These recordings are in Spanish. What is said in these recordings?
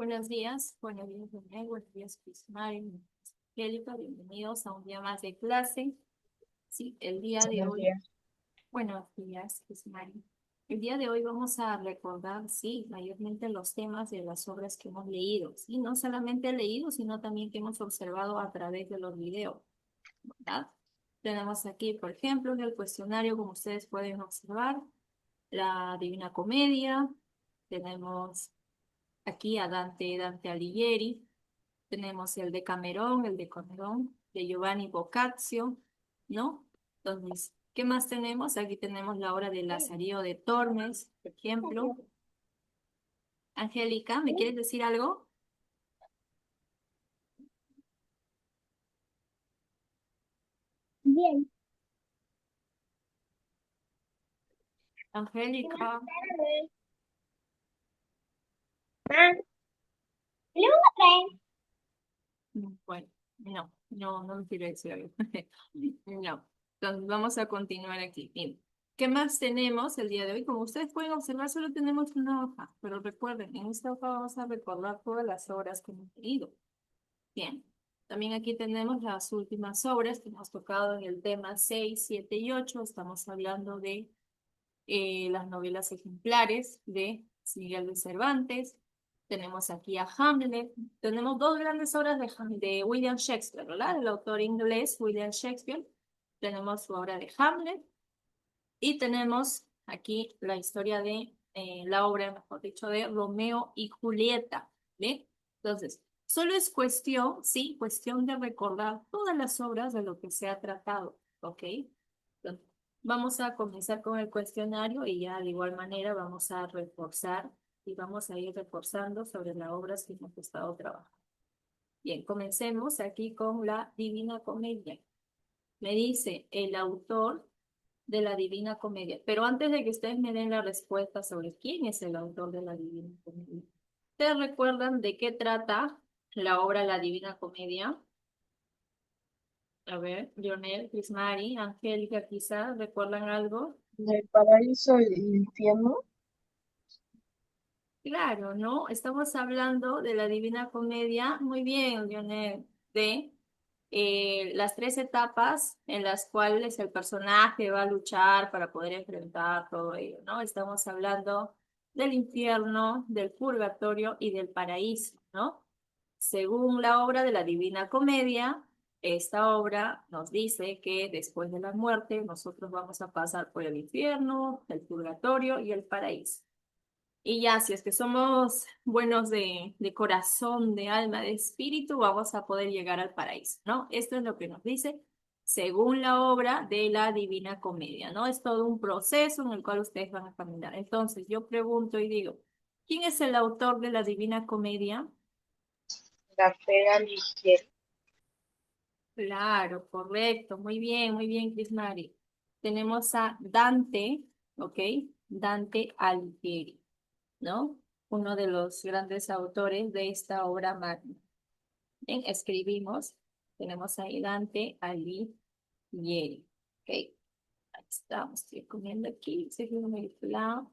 Buenos días, buenos días, René, buenos días, Prismari, Angélica, bienvenidos a un día más de clase. Sí, el día de Buenos hoy, días. buenos días, Prismari. El día de hoy vamos a recordar, sí, mayormente los temas de las obras que hemos leído, sí, no solamente leído, sino también que hemos observado a través de los videos, ¿verdad? Tenemos aquí, por ejemplo, en el cuestionario, como ustedes pueden observar, la Divina Comedia, tenemos aquí a Dante Alighieri. Tenemos el de Camerón, el de Camerón, de Giovanni Boccaccio, ¿no? Entonces, ¿qué más tenemos? Aquí tenemos la obra de Lazarillo de Tormes, por ejemplo. Angélica, ¿me quieres decir algo? Bien. Buenas Angélica, tardes. Ah, luego traen. bueno, no me quiero decir algo. No, entonces vamos a continuar aquí. Bien. ¿Qué más tenemos el día de hoy? Como ustedes pueden observar, solo tenemos una hoja, pero recuerden, en esta hoja vamos a recordar todas las obras que hemos leído. Bien, también aquí tenemos las últimas obras que hemos tocado en el tema 6, 7 y 8. Estamos hablando de las novelas ejemplares de Miguel de Cervantes. Tenemos aquí a Hamlet. Tenemos dos grandes obras de William Shakespeare, ¿verdad? El autor inglés William Shakespeare. Tenemos su obra de Hamlet y tenemos aquí la historia de la obra, mejor dicho, de Romeo y Julieta. ¿Bien? Entonces, solo es cuestión, sí, cuestión de recordar todas las obras de lo que se ha tratado, ¿ok? Entonces, vamos a comenzar con el cuestionario y ya de igual manera vamos a reforzar y vamos a ir reforzando sobre las obras que hemos estado trabajando. Bien, comencemos aquí con la Divina Comedia. Me dice el autor de la Divina Comedia. Pero antes de que ustedes me den la respuesta sobre quién es el autor de la Divina Comedia, ¿ustedes recuerdan de qué trata la obra La Divina Comedia? A ver, Lionel, Prismari, Angélica, quizá, ¿recuerdan algo? Del paraíso y el infierno. Claro, ¿no? Estamos hablando de la Divina Comedia, muy bien, Lionel, de las tres etapas en las cuales el personaje va a luchar para poder enfrentar todo ello, ¿no? Estamos hablando del infierno, del purgatorio y del paraíso, ¿no? Según la obra de la Divina Comedia, esta obra nos dice que después de la muerte nosotros vamos a pasar por el infierno, el purgatorio y el paraíso. Y ya, si es que somos buenos de corazón, de alma, de espíritu, vamos a poder llegar al paraíso, ¿no? Esto es lo que nos dice según la obra de la Divina Comedia, ¿no? Es todo un proceso en el cual ustedes van a caminar. Entonces, yo pregunto y digo, ¿quién es el autor de la Divina Comedia? La pega ligera. Claro, correcto, muy bien, Cris Mari. Tenemos a Dante, ¿ok? Dante Alighieri, ¿no? Uno de los grandes autores de esta obra magna. Bien, escribimos, tenemos ahí Dante Alighieri, ¿ok? Ahí estamos, estoy comiendo aquí, seguimos el plan.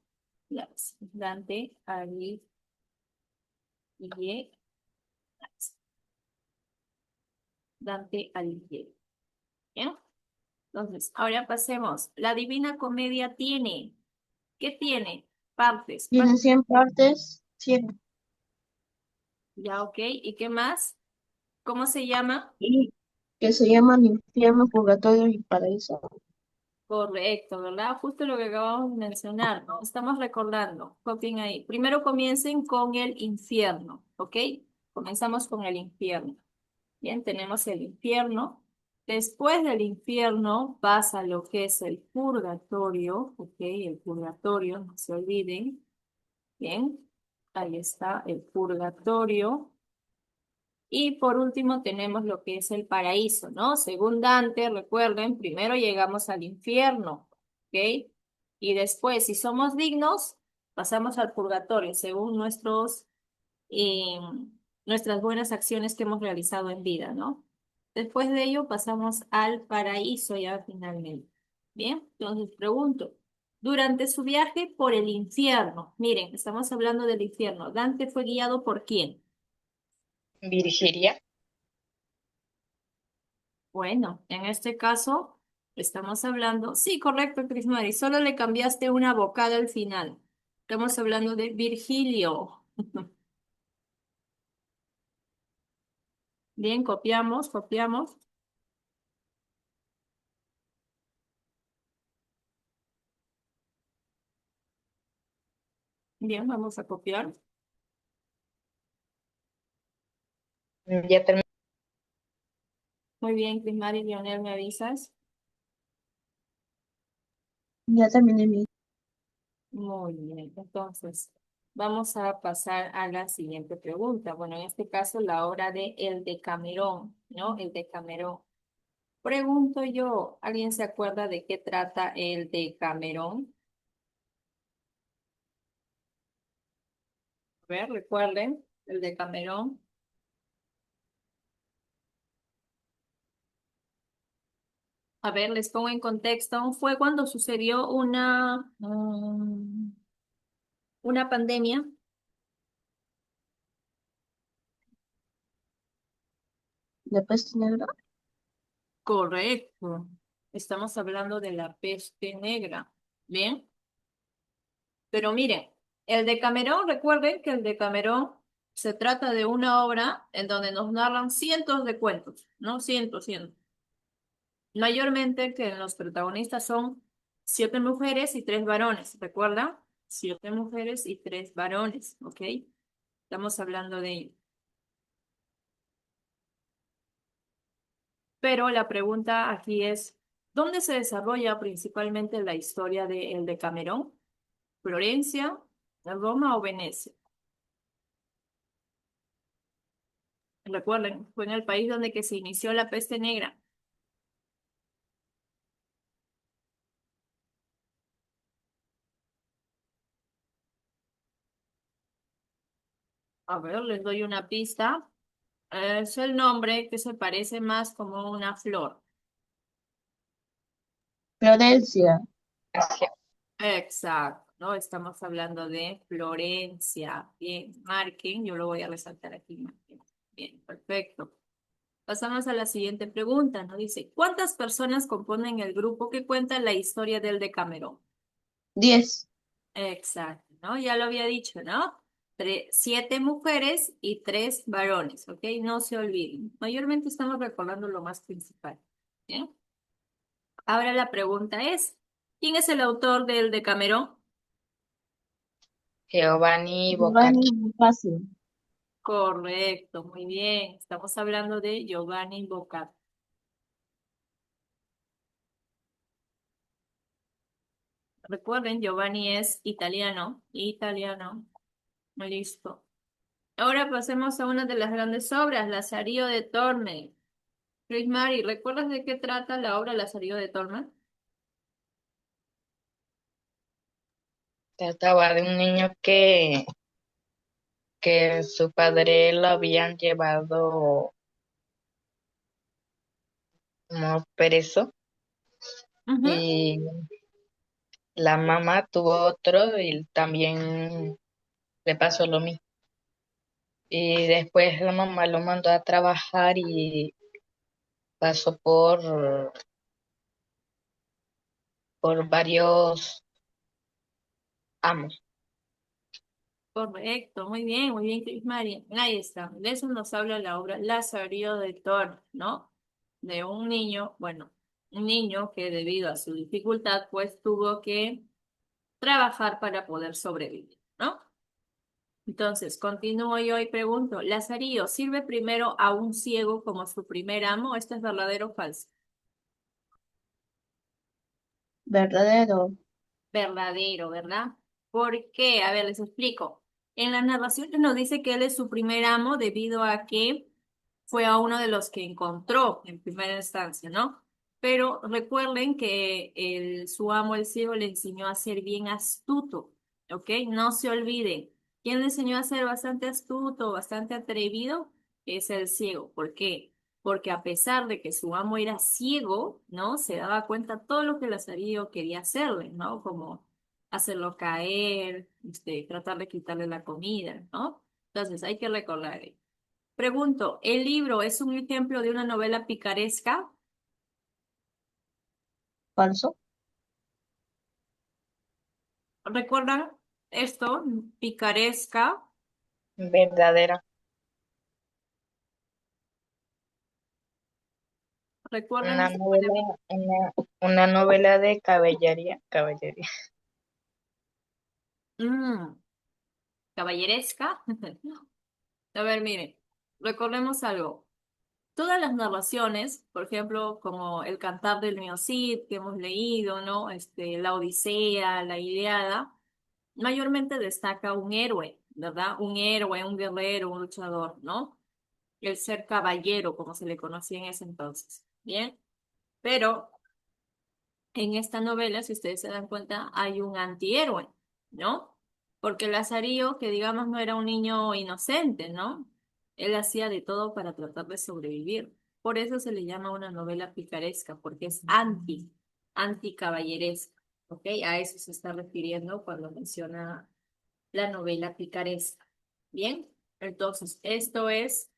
Dante Alighieri, Dante Alighieri, ¿bien? Entonces, ahora pasemos. La Divina Comedia tiene, ¿qué tiene? Partes, Tiene 100 partes, 100. ya, ok. ¿Y qué más? ¿Cómo se llama? Y que se llaman infierno, purgatorio y paraíso. Correcto, ¿verdad? Justo lo que acabamos de mencionar, ¿no? Estamos recordando, copien ahí. Primero comiencen con el infierno, ¿ok? Comenzamos con el infierno. Bien, tenemos el infierno. Después del infierno pasa lo que es el purgatorio, ¿ok? El purgatorio, no se olviden. Bien, ahí está el purgatorio. Y por último tenemos lo que es el paraíso, ¿no? Según Dante, recuerden, primero llegamos al infierno, ¿ok? Y después, si somos dignos, pasamos al purgatorio, según eh, nuestras buenas acciones que hemos realizado en vida, ¿no? Después de ello pasamos al paraíso ya finalmente. Bien, entonces pregunto. Durante su viaje por el infierno, miren, estamos hablando del infierno. Dante fue guiado por quién? Virgilia. Bueno, en este caso estamos hablando, sí, correcto, Crismari, solo le cambiaste una vocal al final. Estamos hablando de Virgilio. Bien, copiamos, copiamos. Bien, vamos a copiar. Ya terminé. Muy bien, Crismari, Lionel, ¿me avisas? Ya terminé mi. Muy bien, entonces vamos a pasar a la siguiente pregunta. Bueno, en este caso la hora de el Decamerón, ¿no? El Decamerón. Pregunto yo, ¿alguien se acuerda de qué trata el Decamerón? A ver, recuerden, el Decamerón. A ver, les pongo en contexto. Fue cuando sucedió una pandemia. ¿La peste negra? Correcto. Estamos hablando de la peste negra. Bien. Pero miren, el Decamerón, recuerden que el Decamerón se trata de una obra en donde nos narran cientos de cuentos, ¿no? Cientos, cientos. Mayormente que los protagonistas son 7 mujeres y 3 varones, ¿recuerdan? 7 mujeres y 3 varones, ¿ok? Estamos hablando de ello. Pero la pregunta aquí es, ¿dónde se desarrolla principalmente la historia de el Decamerón? ¿Florencia, Roma o Venecia? Recuerden, fue en el país donde que se inició la peste negra. A ver, les doy una pista. Es el nombre que se parece más como una flor. Florencia. Exacto, ¿no? Estamos hablando de Florencia. Bien, marquen, yo lo voy a resaltar aquí. Marquen. Bien, perfecto. Pasamos a la siguiente pregunta, ¿no? Dice, ¿cuántas personas componen el grupo que cuenta la historia del Decamerón? 10. Exacto, ¿no? Ya lo había dicho, ¿no? 7 mujeres y 3 varones, ¿ok? No se olviden. Mayormente estamos recordando lo más principal, ¿bien? Ahora la pregunta es, ¿quién es el autor del Decamerón? Giovanni Giovanni Boccaccio. fácil. Correcto, muy bien. Estamos hablando de Giovanni Boccaccio. Recuerden, Giovanni es italiano, italiano. Listo. Ahora pasemos a una de las grandes obras, Lazarillo de Torme. Chris Mari, ¿recuerdas de qué trata la obra Lazarillo de Torme? Trataba de un niño que su padre lo habían llevado como preso Ujú. y la mamá tuvo otro y también le pasó lo mismo. Y después la mamá lo mandó a trabajar y pasó por varios amos. Correcto, muy bien, Chris Mari. Ahí está. De eso nos habla la obra Lazarillo de Torme, ¿no? De un niño, bueno, un niño que debido a su dificultad, pues tuvo que trabajar para poder sobrevivir, ¿no? Entonces, continúo yo y pregunto, ¿Lazarillo sirve primero a un ciego como su primer amo? ¿Esto es verdadero o falso? Verdadero. Verdadero, ¿verdad? ¿Por qué? A ver, les explico. En la narración nos dice que él es su primer amo debido a que fue a uno de los que encontró en primera instancia, ¿no? Pero recuerden que su amo, el ciego, le enseñó a ser bien astuto, ¿ok? No se olviden. ¿Quién le enseñó a ser bastante astuto, bastante atrevido? Es el ciego. ¿Por qué? Porque a pesar de que su amo era ciego, ¿no? Se daba cuenta todo lo que Lazarillo quería hacerle, ¿no? Como hacerlo caer, tratar de quitarle la comida, ¿no? Entonces hay que recordar. Pregunto, ¿el libro es un ejemplo de una novela picaresca? falso, ¿Recuerdan esto? Picaresca. Verdadera. ¿Recuerdan Una este tipo de... novela, una novela de caballería, caballería. Mm, caballeresca? A ver, miren, recordemos algo. Todas las narraciones, por ejemplo, como el Cantar del Mío Cid que hemos leído, ¿no? La Odisea, la Ilíada, mayormente destaca un héroe, ¿verdad? Un héroe, un guerrero, un luchador, ¿no? El ser caballero, como se le conocía en ese entonces. Bien, pero en esta novela, si ustedes se dan cuenta, hay un antihéroe, ¿no? Porque Lazarillo, que digamos no era un niño inocente, ¿no? Él hacía de todo para tratar de sobrevivir. Por eso se le llama una novela picaresca, porque es anticaballeresca, ¿ok? A eso se está refiriendo cuando menciona la novela picaresca. Bien, entonces, esto es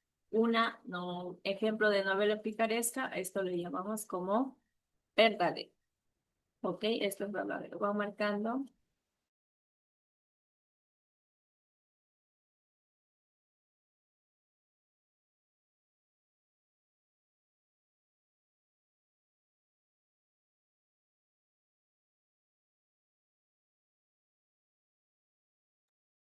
no, ejemplo de novela picaresca, esto le llamamos como verdadero. Ok, esto es verdadero. Va marcando.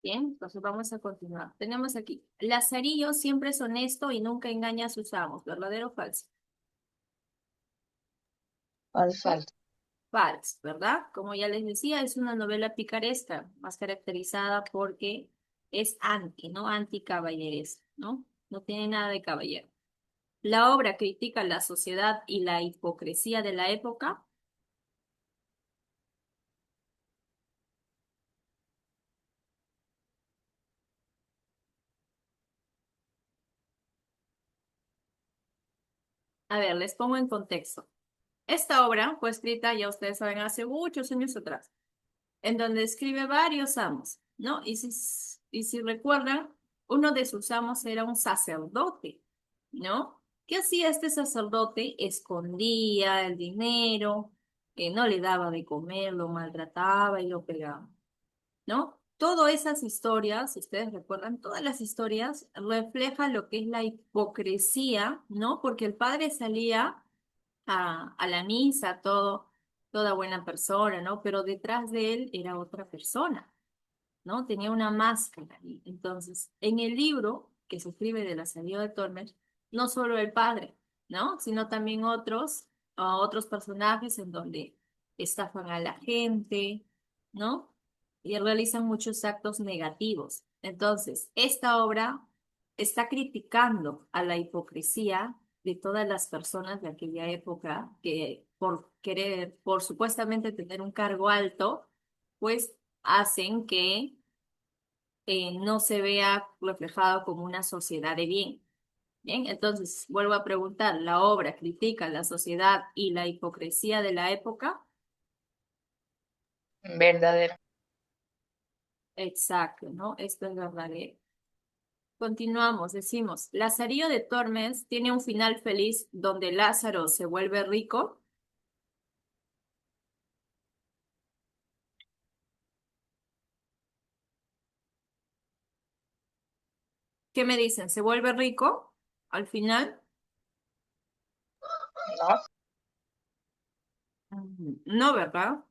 Bien, entonces vamos a continuar. Tenemos aquí, Lazarillo siempre es honesto y nunca engaña a sus amos. ¿Verdadero o falso? falso, Falso. Falso, ¿verdad? Como ya les decía, es una novela picaresca, más caracterizada porque es anti, ¿no? Anticaballeresca, ¿no? No tiene nada de caballero. La obra critica la sociedad y la hipocresía de la época. A ver, les pongo en contexto. Esta obra fue escrita, ya ustedes saben, hace muchos años atrás, en donde escribe varios amos, ¿no? Y si recuerdan, uno de sus amos era un sacerdote, ¿no? ¿Qué hacía este sacerdote? Escondía el dinero, no le daba de comer, lo maltrataba y lo pegaba, ¿no? Todas esas historias, si ustedes recuerdan, todas las historias reflejan lo que es la hipocresía, ¿no? Porque el padre salía a la misa, toda buena persona, ¿no? Pero detrás de él era otra persona, ¿no? Tenía una máscara. Y entonces, en el libro que se escribe de la salida de Tormes, no solo el padre, ¿no? Sino también otros personajes en donde estafan a la gente, ¿no? Y realizan muchos actos negativos. Entonces, esta obra está criticando a la hipocresía de todas las personas de aquella época que por querer, por supuestamente tener un cargo alto, pues hacen que no se vea reflejado como una sociedad de bien. Bien, entonces vuelvo a preguntar, ¿la obra critica la sociedad y la hipocresía de la época? Verdadera. Exacto, ¿no? Esto es verdadero. Continuamos, decimos, Lazarillo de Tormes tiene un final feliz donde Lázaro se vuelve rico. ¿Qué me dicen? ¿Se vuelve rico al final? No. No, ¿verdad?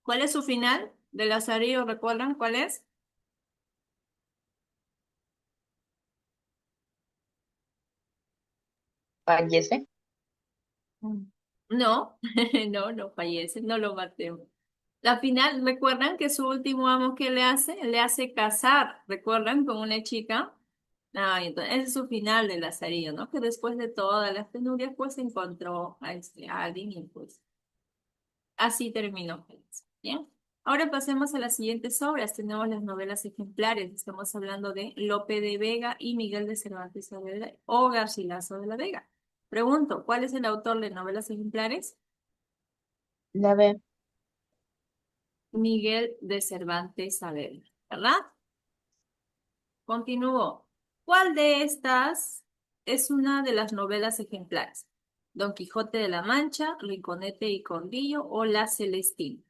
¿Cuál es su final de Lazarillo? ¿Recuerdan cuál es? Fallece. Mm. No, no fallece, no lo matemos. La final, ¿recuerdan que su último amo que le hace? Le hace casar, ¿recuerdan? Con una chica. Ah, entonces ese es su final de Lazarillo, ¿no? Que después de todas las penurias, pues encontró a alguien y pues así terminó feliz. Bien. Ahora pasemos a las siguientes obras. Tenemos las novelas ejemplares. Estamos hablando de Lope de Vega y Miguel de Cervantes Saavedra o Garcilaso de la Vega. Pregunto, ¿cuál es el autor de novelas ejemplares? la B, Miguel de Cervantes Saavedra, ¿verdad? Continúo. ¿Cuál de estas es una de las novelas ejemplares? Don Quijote de la Mancha, Rinconete y Corrillo o La Celestina.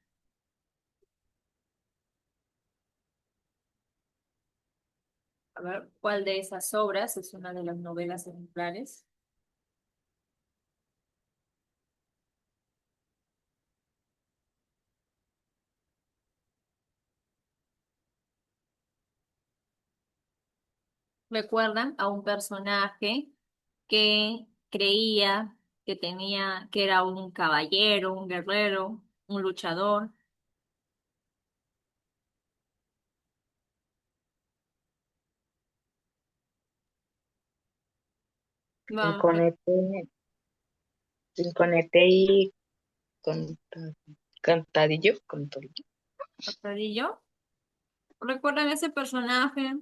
A ver, ¿cuál de esas obras es una de las novelas ejemplares? ¿Recuerdan a un personaje que creía que era un caballero, un guerrero, un luchador? Vamos, Rinconete, Rinconete y Conta- Cantadillo. Cortadillo. ¿Recuerdan ese personaje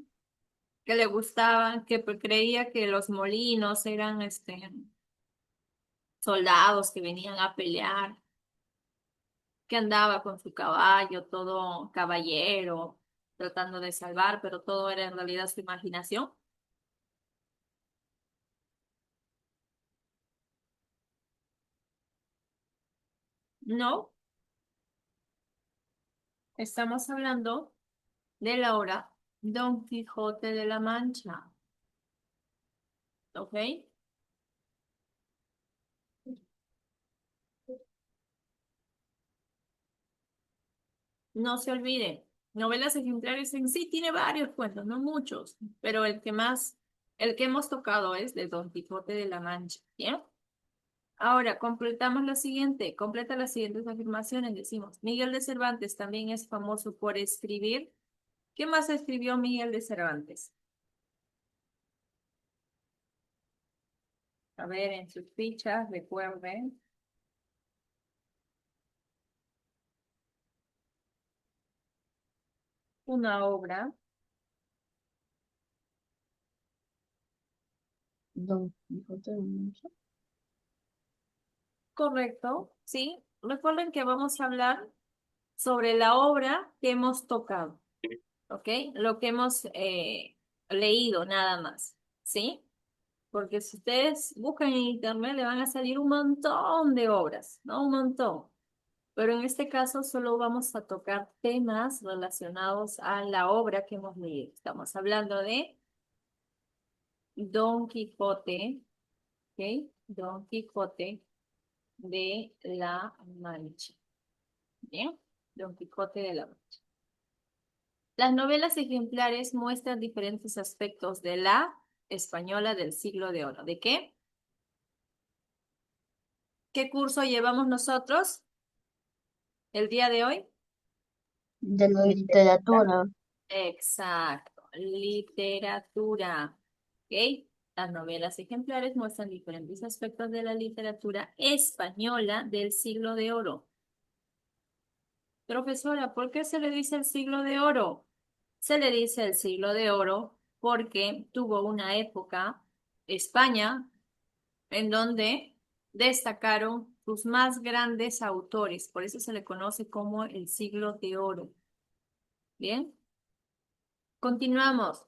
que le gustaba, que creía que los molinos eran soldados que venían a pelear, que andaba con su caballo, todo caballero, tratando de salvar, pero todo era en realidad su imaginación? No, estamos hablando de la obra Don Quijote de la Mancha, ¿ok? No se olvide, novelas ejemplares en sí tiene varios cuentos, no muchos, pero el que hemos tocado es de Don Quijote de la Mancha, ¿bien? Ahora, completamos lo siguiente, completa las siguientes afirmaciones. Decimos, Miguel de Cervantes también es famoso por escribir. ¿Qué más escribió Miguel de Cervantes? A ver, en sus fichas, recuerden. Una obra, Don Quijote de la Mancha. correcto, ¿sí? Recuerden que vamos a hablar sobre la obra que hemos tocado, ¿ok? Lo que hemos leído nada más, ¿sí? Porque si ustedes buscan en internet le van a salir un montón de obras, ¿no? Un montón. Pero en este caso solo vamos a tocar temas relacionados a la obra que hemos leído. Estamos hablando de Don Quijote, ¿ok? Don Quijote de la Mancha. ¿Bien? Don Quijote de la Mancha. Las novelas ejemplares muestran diferentes aspectos de la española del siglo de oro. ¿De qué? ¿Qué curso llevamos nosotros el día de hoy? De la literatura. Exacto, literatura. ¿Ok? Las novelas ejemplares muestran diferentes aspectos de la literatura española del siglo de oro. Profesora, ¿por qué se le dice el siglo de oro? Se le dice el siglo de oro porque tuvo una época, España, en donde destacaron sus más grandes autores. Por eso se le conoce como el siglo de oro. Bien, continuamos.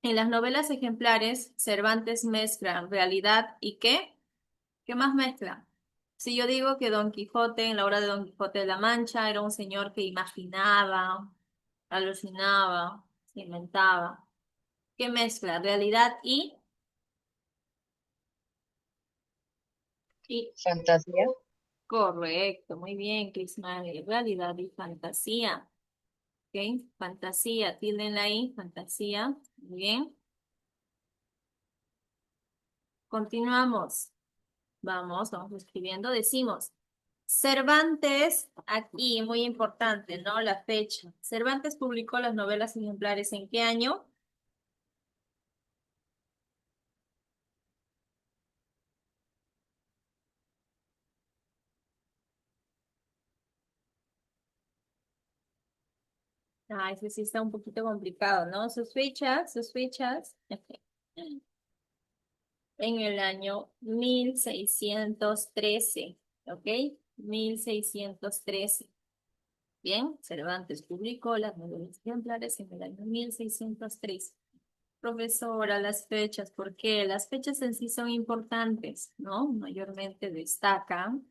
En las novelas ejemplares, Cervantes mezcla realidad y ¿qué? ¿Qué más mezcla? Si yo digo que Don Quijote, en la obra de Don Quijote de la Mancha, era un señor que imaginaba, alucinaba, se inventaba. ¿Qué mezcla? Realidad y Fantasía. correcto, muy bien, Crismari. Realidad y fantasía. ¿Ok? Fantasía, tílenla ahí, fantasía. Muy bien. Continuamos. Vamos escribiendo. Decimos, Cervantes, aquí muy importante, ¿no? La fecha. Cervantes publicó las novelas ejemplares ¿en qué año? Ah, ese sí está un poquito complicado, ¿no? Sus fechas. En el año 1613, ¿ok? 1613. Bien, Cervantes publicó las novelas ejemplares en el año 1603. Profesora, las fechas, ¿por qué? Las fechas en sí son importantes, ¿no? Mayormente destacan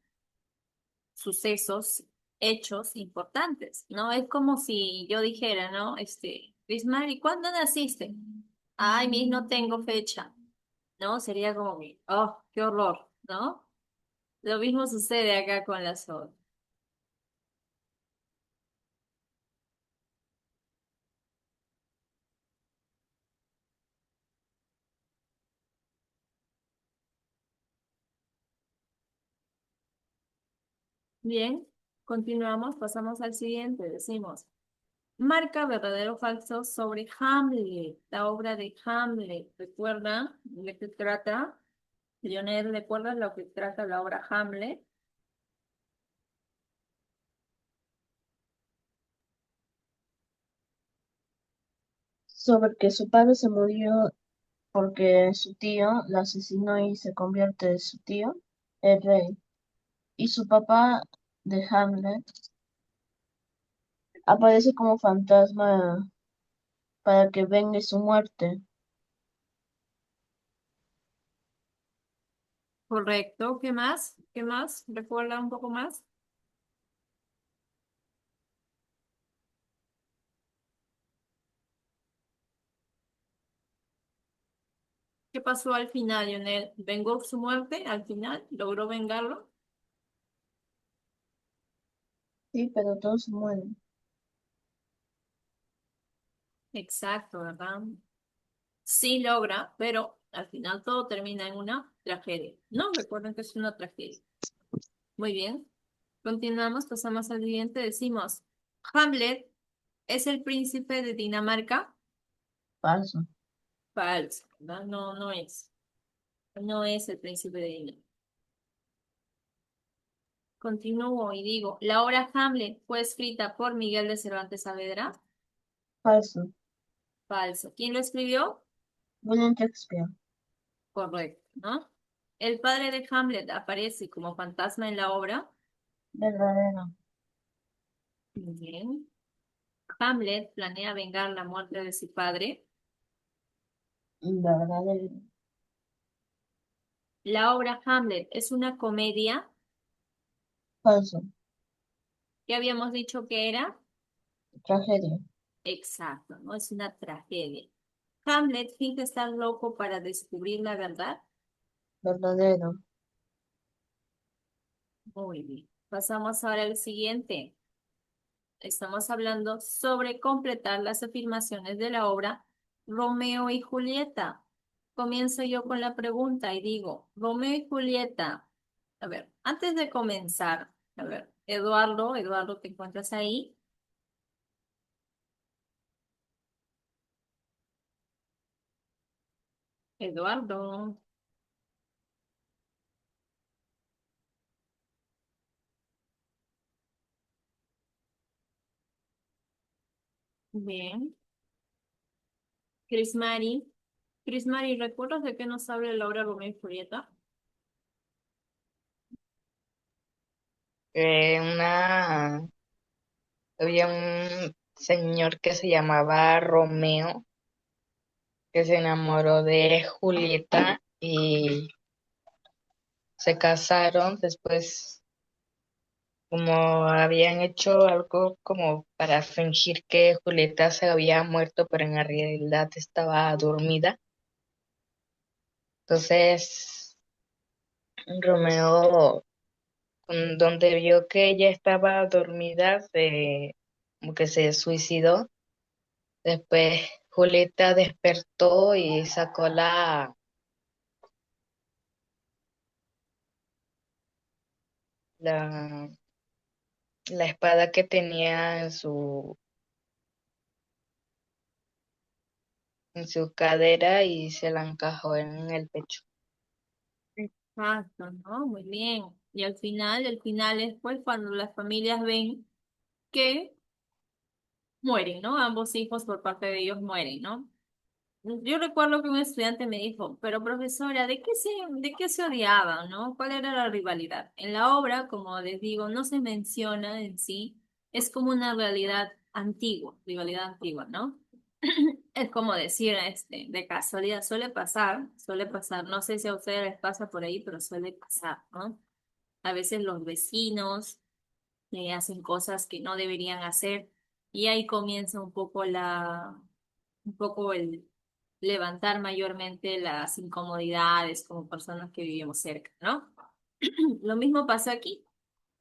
sucesos, hechos importantes, ¿no? Es como si yo dijera, ¿no? Prismari, ¿cuándo naciste? Ay, mis, no tengo fecha, ¿no? Sería como, oh, qué horror, ¿no? Lo mismo sucede acá con las obras. Bien, continuamos, pasamos al siguiente, decimos. Marca verdadero o falso sobre Hamlet, la obra de Hamlet. ¿Recuerda de qué trata? Lionel, ¿recuerdas lo que trata la obra Hamlet? Sobre que su padre se murió porque su tío la asesinó y se convierte en su tío, el rey. Y su papá de Hamlet aparece como fantasma para que vengue su muerte. Correcto. ¿Qué más? ¿Qué más? ¿Recuerda un poco más? ¿Qué pasó al final, Lionel? ¿Vengó su muerte al final? ¿Logró vengarlo? Sí, pero todos se mueren. Exacto, ¿verdad? Sí logra, pero al final todo termina en una tragedia. No, recuerden que es una tragedia. Muy bien. Continuamos, pasamos al siguiente. Decimos, Hamlet es el príncipe de Dinamarca. Falso. Falso, ¿verdad? No, no es. No es el príncipe de Dinamarca. Continúo y digo, la obra Hamlet fue escrita por Miguel de Cervantes Saavedra. Falso. Falso. ¿Quién lo escribió? William Shakespeare. Correcto, ¿no? El padre de Hamlet aparece como fantasma en la obra. Verdadero. Muy bien. Hamlet planea vengar la muerte de su padre. Verdadero. La obra Hamlet es una comedia. Falso. ¿Qué habíamos dicho que era? Tragedia. Exacto, ¿no? Es una tragedia. Hamlet finge estar loco para descubrir la verdad. Verdadero. Muy bien. Pasamos ahora al siguiente. Estamos hablando sobre completar las afirmaciones de la obra Romeo y Julieta. Comienzo yo con la pregunta y digo, Romeo y Julieta. A ver, antes de comenzar, a ver, Eduardo, ¿te encuentras ahí? Eduardo, bien. Cris Mari, ¿recuerdas de qué nos habla la obra Romeo y Julieta? Una, había un señor que se llamaba Romeo, que se enamoró de Julieta y se casaron. Después, como habían hecho algo como para fingir que Julieta se había muerto, pero en realidad estaba dormida. Entonces, Romeo, donde vio que ella estaba dormida, como que se suicidó. Después Julieta despertó y sacó la, la espada que tenía en su cadera y se la encajó en el pecho. Exacto, ¿no? Muy bien. Y al final, el final es pues cuando las familias ven que mueren, ¿no? Ambos hijos por parte de ellos mueren, ¿no? Yo recuerdo que un estudiante me dijo, pero profesora, de qué se odiaban, ¿no? ¿Cuál era la rivalidad? En la obra, como les digo, no se menciona en sí, Es como una rivalidad antigua, ¿no? Es como decir, de casualidad, suele pasar, no sé si a ustedes les pasa por ahí, pero suele pasar, ¿no? A veces los vecinos hacen cosas que no deberían hacer y ahí comienza un poco el levantar mayormente las incomodidades como personas que vivimos cerca, ¿no? Lo mismo pasa aquí.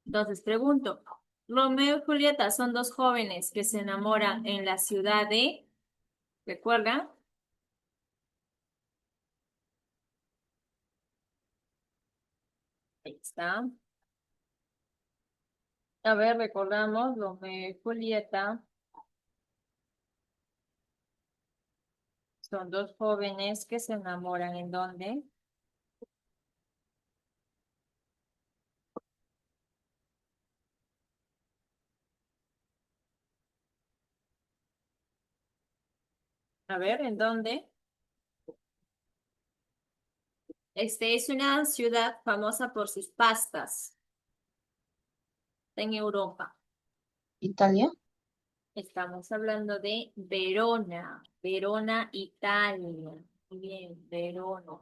Entonces pregunto, Romeo y Julieta son dos jóvenes que se enamoran en la ciudad de, ¿recuerdan? Ahí está. A ver, recordamos, Romeo y Julieta son dos jóvenes que se enamoran ¿en dónde? A ver, ¿en dónde? Este es una ciudad famosa por sus pastas en Europa. Italia. Estamos hablando de Verona, Verona, Italia. Muy bien, Verona.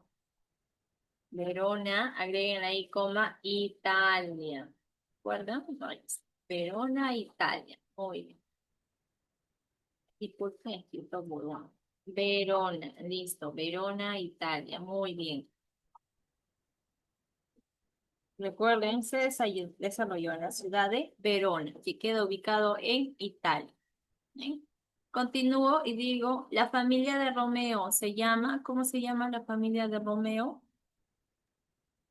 Verona, agreguen ahí coma, Italia. ¿Recuerdan? Ahí está. Verona, Italia. Muy bien. ¿Y por qué escrito Verona? Verona, listo. Verona, Italia. Muy bien. Recuerden, desarrolló en la ciudad de Verona, que queda ubicado en Italia. ¿Eh? Continúo y digo, la familia de Romeo se llama, ¿cómo se llama la familia de Romeo?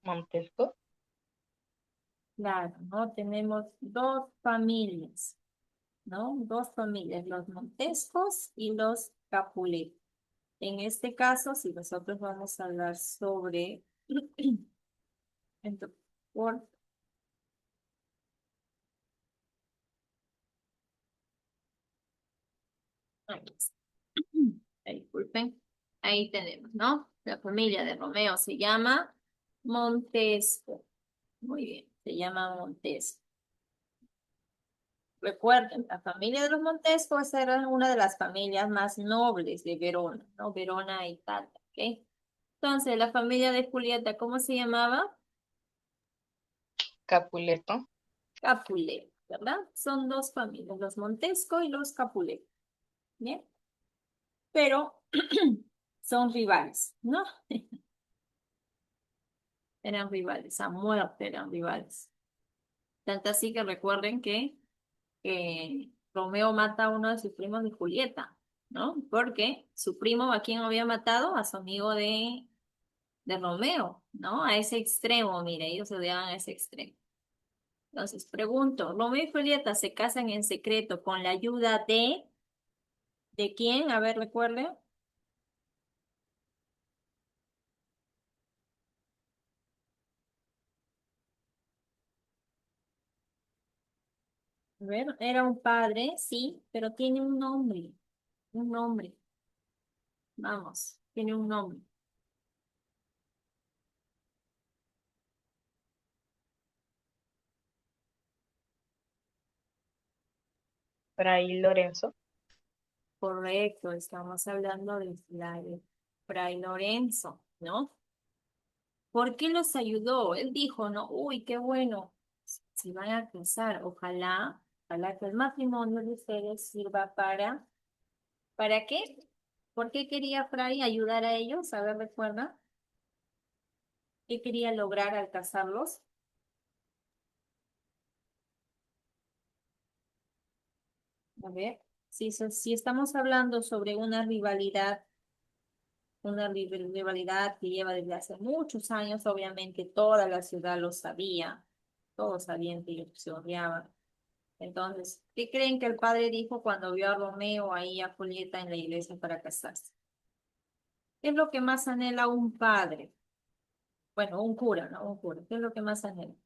Montesco, Claro, ¿no? Tenemos dos familias, ¿no? Dos familias, los Montescos y los Capulet. En este caso, si nosotros vamos a hablar sobre, entonces, por, ahí está. Disculpen, ahí tenemos, ¿no? La familia de Romeo se llama Montesco. Muy bien, se llama Montesco. Recuerden, la familia de los Montesco era una de las familias más nobles de Verona, ¿no? Verona, Italia, ¿ok? Entonces, la familia de Julieta, ¿cómo se llamaba? Capuleto, Capulet, ¿verdad? Son dos familias, los Montesco y los Capulet, ¿bien? Pero son rivales, ¿no? Eran rivales, a muerte eran rivales. Tanto así que recuerden que Romeo mata a uno de sus primos de Julieta, ¿no? Porque su primo, ¿a quién había matado? A su amigo de Romeo, ¿no? A ese extremo, mire, ellos se odiaban a ese extremo. Entonces, pregunto, ¿Romeo y Julieta se casan en secreto con la ayuda de quién? A ver, recuerde. A ver, era un padre, sí, pero tiene un nombre, vamos, tiene un nombre. Fray Lorenzo, Correcto, estamos hablando de Fray Lorenzo, ¿no? ¿Por qué los ayudó? Él dijo, ¿no? Uy, qué bueno, se van a casar, ojalá que el matrimonio de ustedes sirva ¿para qué? ¿Por qué quería Fray ayudar a ellos? A ver, recuerda, ¿qué quería lograr al casarlos? A ver, si estamos hablando sobre una rivalidad que lleva desde hace muchos años, obviamente toda la ciudad lo sabía, todos sabían que ellos se odiaban. Entonces, ¿qué creen que el padre dijo cuando vio a Romeo ahí a Julieta en la iglesia para casarse? ¿Qué es lo que más anhela un padre? Bueno, un cura, ¿no? Un cura. ¿Qué es lo que más anhela?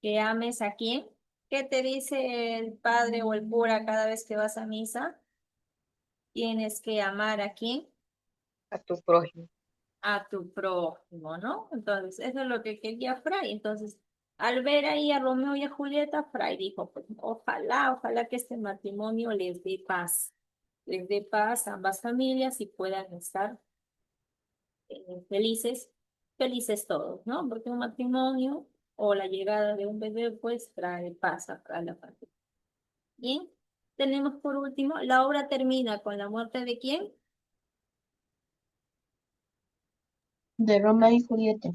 ¿Que ames a quién? ¿Qué te dice el padre o el cura cada vez que vas a misa? Tienes que amar a quién, a tu prójimo. a tu prójimo, ¿no? Entonces, eso es lo que quería Fray. Entonces, Al ver ahí a Romeo y a Julieta, Fray dijo, pues ojalá, ojalá que este matrimonio les dé paz a ambas familias y puedan estar felices, felices todos, ¿no? Porque un matrimonio o la llegada de un bebé, pues trae paz a la familia. Bien, tenemos por último, la obra termina con la muerte de ¿quién? De Romeo y Julieta.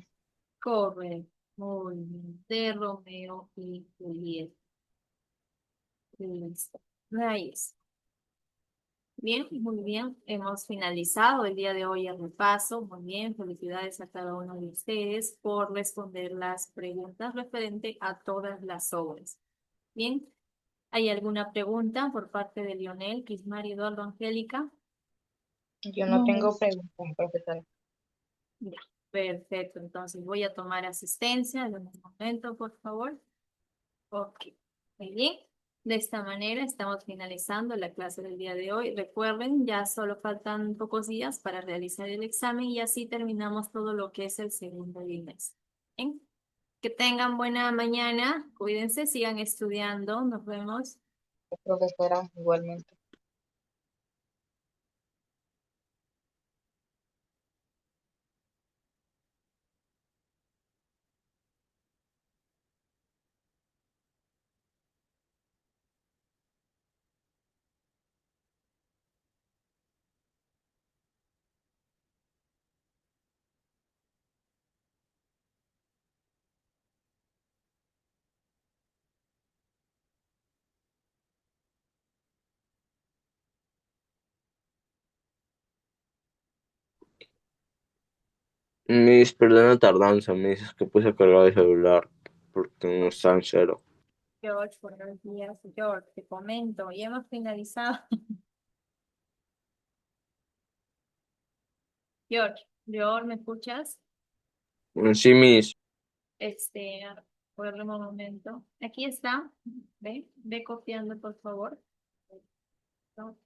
Correcto, muy bien, de Romeo y Julieta. Listo. Ahí está. Bien, muy bien. Hemos finalizado el día de hoy el repaso. Muy bien, felicidades a cada uno de ustedes por responder las preguntas referente a todas las obras. Bien, ¿hay alguna pregunta por parte de Lionel, Kismar, Eduardo, Angélica? Yo no No, tengo miss. preguntas, profesora. Ya, perfecto. Entonces voy a tomar asistencia. En un momento, por favor. Ok, muy bien. De esta manera estamos finalizando la clase del día de hoy. Recuerden, ya solo faltan pocos días para realizar el examen y así terminamos todo lo que es el segundo bimestre. Bien, que tengan buena mañana, cuídense, sigan estudiando. Nos vemos. Profesora, igualmente. Miss, perdón la tardanza, Miss, es que puse a cargar el celular porque no está en cero. George, buenos días. George, te comento, ya hemos finalizado. George, ¿me escuchas? Sí, Miss. Este, por un momento. Aquí está. Ve copiando, por favor. ¿No?